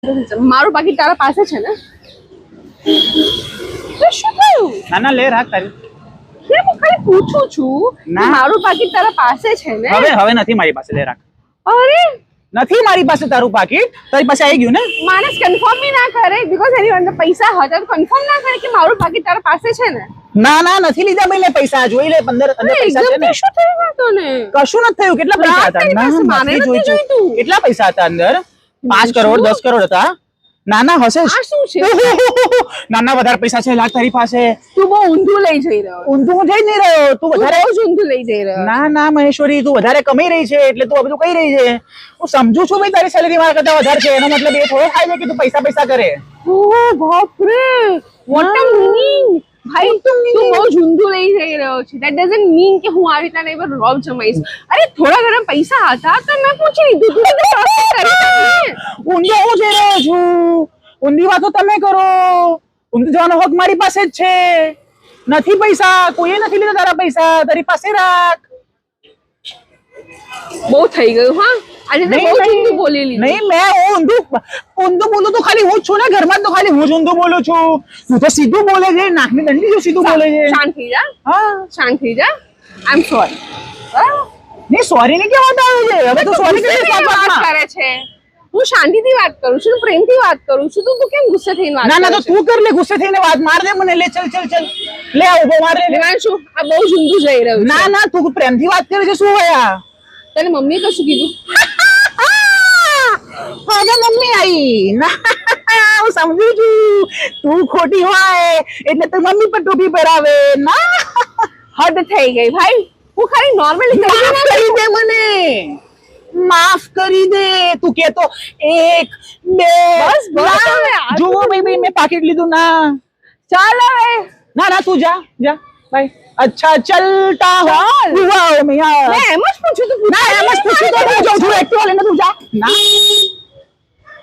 મારું પાકીટ તારા પાસે છે ને? તો શું થયું? ના લે રાખ તારી. કેમ હું ખાલી પૂછું છું કે મારું પાકીટ તારા પાસે છે ને? હવે નથી મારી પાસે, લે રાખ. અરે નથી મારી પાસે તારું પાકીટ, તારી પાસે આવી ગયું ને? માણસ કન્ફર્મ બી ના કરે બીકોઝ એની અંદર પૈસા હતા તો કન્ફર્મ ના કરે કે મારું પાકીટ તારા પાસે છે ને? ના નથી લીધા ભાઈ, લે પૈસા જોઈ લે. 15 પૈસા છે ને? શું થયું તને? કશું નથી થયું. કેટલા પૈસા હતા? મારે નથી જોઈતું. કેટલા પૈસા હતા અંદર? 5 કરોડ 10 કરોડ હતા? ના હશે. આ શું છે? નાના વધારે પૈસા છે લાગ તારી પાસે. તું બહુ ઊંધું લઈ જઈ રહ્યો. ઊંધું હું જઈ નહીં રહ્યો. તું વધારે ઊંધું લઈ જઈ રહ્યો. ના મહેશ્વરી, તું વધારે કમાઈ રહી છે એટલે તું આ બધું કહી રહી છે. હું સમજુ છું ભાઈ, તારી સેલેરી મારા કરતા વધારે છે, એનો મતલબ એ થોડો થાય છે કે તું પૈસા કરે. ઓહ બાપ રે, વોટ અ મીનિંગ. ભાઈ તું બહુ ઊંધું લઈ જઈ રહ્યો છે. ધેટ ડઝન્ટ મીન કે હું આવી રીતના નહીં રોબ જમાઈશ. અરે થોડા ઘણા પૈસા હતા તો મેં પૂછી લીધું. તું તો ઊંધો હું જઈ રહ્યો છું. ઊંધી વાતો તમે કરો. ઊંધું જવાનો હક મારી પાસે જ છે. નથી પૈસા, કોઈએ નથી લીધા તારા પૈસા, તારી પાસે રાખ. બહુ થઈ ગયું. હા આજે તો બહુ ઊંધું બોલી લીધું. નહીં, મેં ઊંધું બોલું તો ખાલી હું જ છું ને ઘરમાં, તો ખાલી હું જ ઊંધું બોલું છું. તું તો સીધું બોલે છે, નાકની દંડી જો સીધું બોલે છે. શાંત થઈ જા. હા શાંત થઈ જા. આઈ એમ સોરી. નહીં સોરી ની કેમ વાત આવે છે? હવે તો સોરી કેમ વાત કરે છે? હું શાંતિથી વાત કરું છું, પ્રેમથી વાત કરું છું. તું કેમ ગુસ્સે થઈને વાત કરે છે? ના તો તું કર લે, ગુસ્સે થઈને વાત. માર દે મને, લે ચલ લે આ ઉભો માર લે. દેવાંશુ આ બહુ ઊંધું જઈ રહ્યું છે. ના તું પ્રેમથી વાત કરે છે. શું હોય આ? તને મમ્મી કશું કીધું? હા મમ્મી આવી ના, હું સમજુ છું તું ખોટી હોય એટલે તું મમ્મી પર ટોપી પહેરાવે ના. હદ થઈ ગઈ ભાઈ. હું ખાલી નોર્મલી કરી દે મને, માફ કરી દે. તું કેતો 1 2 બસ જો ભાઈ મેં પાકીટ લીધું ના. ચાલ હવે. ના તું જા ભાઈ. अच्छा चलता हुआ मैं એમ જ પૂછ્યું તું. ના એમ જ પૂછ્યું તો હું જાઉં છું. એકટો લઈને તું જા ના.